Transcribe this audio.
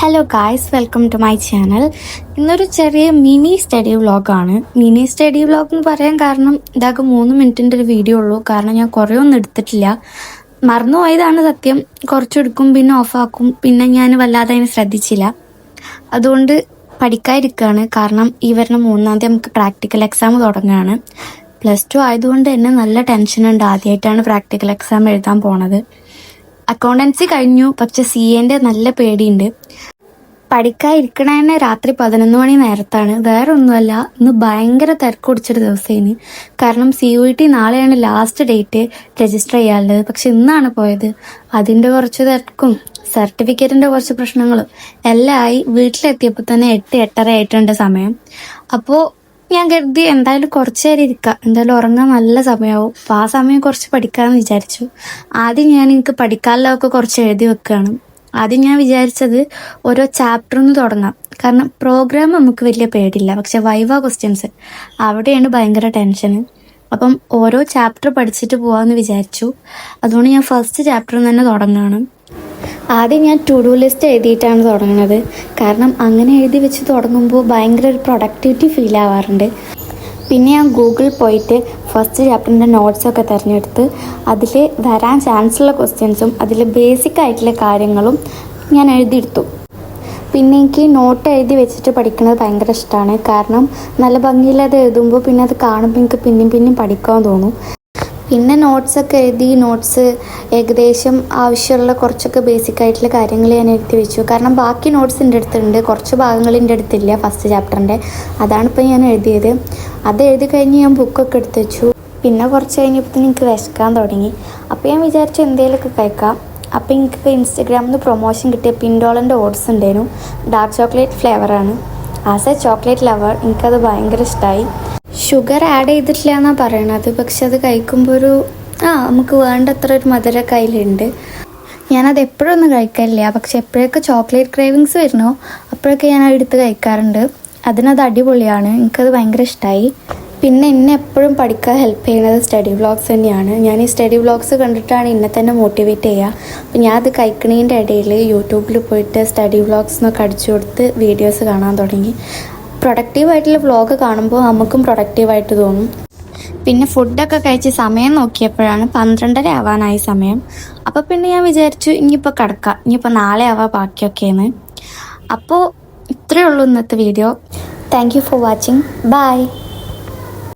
Hello guys, welcome to my channel. ഇന്നൊരു ചെറിയ mini study വ്ളോഗാണ്. മിനി സ്റ്റഡി വ്ളോഗ് എന്ന് പറയാൻ കാരണം ഇതാകെ 3 മിനിറ്റിൻ്റെ ഒരു വീഡിയോ ഉള്ളൂ. കാരണം ഞാൻ കുറേ ഒന്നും എടുത്തിട്ടില്ല, മറന്നുപോയതാണ് സത്യം. കുറച്ചെടുക്കും, പിന്നെ ഓഫാക്കും, പിന്നെ ഞാൻ വല്ലാതെ അതിനെ ശ്രദ്ധിച്ചില്ല. അതുകൊണ്ട് പഠിക്കാതിരിക്കുകയാണ്. കാരണം ഈ വരുന്ന 3-ാം തീയതി നമുക്ക് പ്രാക്ടിക്കൽ എക്സാം തുടങ്ങുകയാണ്. +2 ആയതുകൊണ്ട് തന്നെ നല്ല ടെൻഷനുണ്ട്. ആദ്യമായിട്ടാണ് പ്രാക്ടിക്കൽ എക്സാം എഴുതാൻ പോണത്. അക്കൗണ്ടൻസി കഴിഞ്ഞു, പക്ഷെ CA നല്ല പേടിയുണ്ട്. പഠിക്കാതിരിക്കണതന്നെ രാത്രി 11 മണി നേരത്താണ്. വേറെ ഒന്നുമല്ല, ഇന്ന് ഭയങ്കര തിരക്ക് പിടിച്ചൊരു ദിവസമായിന്. കാരണം CUET നാളെയാണ് ലാസ്റ്റ് ഡേറ്റ് രജിസ്റ്റർ ചെയ്യാനുള്ളത്. പക്ഷെ ഇന്നാണ് പോയത്. അതിൻ്റെ കുറച്ച് തിരക്കും സർട്ടിഫിക്കറ്റിൻ്റെ കുറച്ച് പ്രശ്നങ്ങളും എല്ലാം ആയി. വീട്ടിലെത്തിയപ്പോൾ തന്നെ 8-8:30 ആയിട്ടുണ്ട് സമയം. അപ്പോൾ ഞാൻ കരുതി എന്തായാലും കുറച്ച് നേരം ഇരിക്കാം, എന്തായാലും ഉറങ്ങാൻ നല്ല സമയമാവും. അപ്പോൾ ആ സമയം കുറച്ച് പഠിക്കാമെന്ന് വിചാരിച്ചു. ആദ്യം എനിക്ക് പഠിക്കാനുള്ളതൊക്കെ കുറച്ച് എഴുതി വെക്കുകയാണ്. ആദ്യം ഞാൻ വിചാരിച്ചത് ഓരോ ചാപ്റ്ററിന്ന് തുടങ്ങാം. കാരണം പ്രോഗ്രാം നമുക്ക് വലിയ പേടില്ല, പക്ഷെ വൈവ ക്വസ്റ്റ്യൻസ് അവിടെയാണ് ഭയങ്കര ടെൻഷന്. അപ്പം ഓരോ ചാപ്റ്റർ പഠിച്ചിട്ട് പോകാമെന്ന് വിചാരിച്ചു. അതുകൊണ്ട് ഞാൻ ഫസ്റ്റ് ചാപ്റ്ററിൽ തന്നെ തുടങ്ങുകയാണ്. ആദ്യം ഞാൻ ടു ഡു ലിസ്റ്റ് എഴുതിയിട്ടാണ് തുടങ്ങുന്നത്. കാരണം അങ്ങനെ എഴുതി വെച്ച് തുടങ്ങുമ്പോൾ ഭയങ്കര ഒരു പ്രൊഡക്ടിവിറ്റി ഫീൽ ആവാറുണ്ട്. പിന്നെ ഞാൻ ഗൂഗിളിൽ പോയിട്ട് ഫസ്റ്റ് ചാപ്റ്ററിൻ്റെ നോട്ട്സൊക്കെ തിരഞ്ഞെടുത്ത് അതിൽ വരാൻ ചാൻസുള്ള ക്വസ്റ്റ്യൻസും അതിൽ ബേസിക് ആയിട്ടുള്ള കാര്യങ്ങളും ഞാൻ എഴുതിയെടുത്തു. പിന്നെ എനിക്ക് നോട്ട് എഴുതി വെച്ചിട്ട് പഠിക്കുന്നത് ഭയങ്കര ഇഷ്ടമാണ്. കാരണം നല്ല ഭംഗിയിലത് എഴുതുമ്പോൾ പിന്നെ അത് കാണുമ്പോൾ എനിക്ക് പിന്നെയും പഠിക്കാൻ തോന്നും. പിന്നെ നോട്ട്സൊക്കെ എഴുതി, നോട്ട്സ് ഏകദേശം ആവശ്യമുള്ള കുറച്ചൊക്കെ ബേസിക് ആയിട്ടുള്ള കാര്യങ്ങൾ ഞാൻ എഴുതി വെച്ചു. കാരണം ബാക്കി നോട്ട്സ് എൻ്റെ അടുത്തുണ്ട്, കുറച്ച് ഭാഗങ്ങൾ എൻ്റെ അടുത്തില്ല ഫസ്റ്റ് ചാപ്റ്ററിൻ്റെ. അതാണിപ്പോൾ ഞാൻ എഴുതിയത്. അത് എഴുതി കഴിഞ്ഞ് ഞാൻ ബുക്കൊക്കെ എടുത്ത് വെച്ചു. പിന്നെ കുറച്ച് കഴിഞ്ഞപ്പോൾ എനിക്ക് വിശക്കാൻ തുടങ്ങി. അപ്പോൾ ഞാൻ വിചാരിച്ചു എന്തെങ്കിലുമൊക്കെ കഴിക്കാം. അപ്പോൾ എനിക്ക് ഇൻസ്റ്റഗ്രാമിൽ നിന്ന് പ്രൊമോഷൻ കിട്ടിയ പിൻഡോളൻ്റെ ഓട്സ് ഉണ്ടായിരുന്നു. ഡാർക്ക് ചോക്ലേറ്റ് ഫ്ലേവറാണ്. ആസ് എ ചോക്ലേറ്റ് ലവർ എനിക്കത് ഭയങ്കര ഇഷ്ടമായി. ഷുഗർ ആഡ് ചെയ്തിട്ടില്ല എന്നാണ് പറയണത്, പക്ഷെ അത് കഴിക്കുമ്പോൾ നമുക്ക് വേണ്ടത്ര ഒരു മധുര കയ്യിലുണ്ട്. ഞാനത് എപ്പോഴൊന്നും കഴിക്കാറില്ല, പക്ഷെ എപ്പോഴൊക്കെ ചോക്ലേറ്റ് ക്രേവിങ്സ് വരുന്നോ അപ്പോഴൊക്കെ ഞാൻ എടുത്ത് കഴിക്കാറുണ്ട്. അതിനത് അടിപൊളിയാണ്, എനിക്കത് ഭയങ്കര ഇഷ്ടമായി. പിന്നെ എന്നെ എപ്പോഴും പഠിക്കാൻ ഹെൽപ്പ് ചെയ്യുന്നത് സ്റ്റഡി വ്ളോഗ്സ് തന്നെയാണ്. ഞാൻ ഈ സ്റ്റഡി വ്ളോഗ്സ് കണ്ടിട്ടാണ് എന്നെ തന്നെ മോട്ടിവേറ്റ് ചെയ്യുക. അപ്പോൾ ഞാൻ അത് കഴിക്കണതിൻ്റെ ഇടയിൽ യൂട്യൂബിൽ പോയിട്ട് സ്റ്റഡി വ്ളോഗ്സ് എന്നൊക്കെ അടിച്ചു കൊടുത്ത് വീഡിയോസ് കാണാൻ തുടങ്ങി. പ്രൊഡക്റ്റീവായിട്ടുള്ള വ്ളോഗ് കാണുമ്പോൾ നമുക്കും പ്രൊഡക്റ്റീവായിട്ട് തോന്നും. പിന്നെ ഫുഡൊക്കെ കഴിച്ച് സമയം നോക്കിയപ്പോഴാണ് 12:30 ആവാനായി സമയം. അപ്പോൾ പിന്നെ ഞാൻ വിചാരിച്ചു ഇനിയിപ്പോൾ കിടക്കാം, ഇനിയിപ്പോൾ നാളെ ആവാം ബാക്കിയൊക്കെയെന്ന്. അപ്പോൾ ഇത്രയേ ഉള്ളൂ ഇന്നത്തെ video. Thank you for watching. By.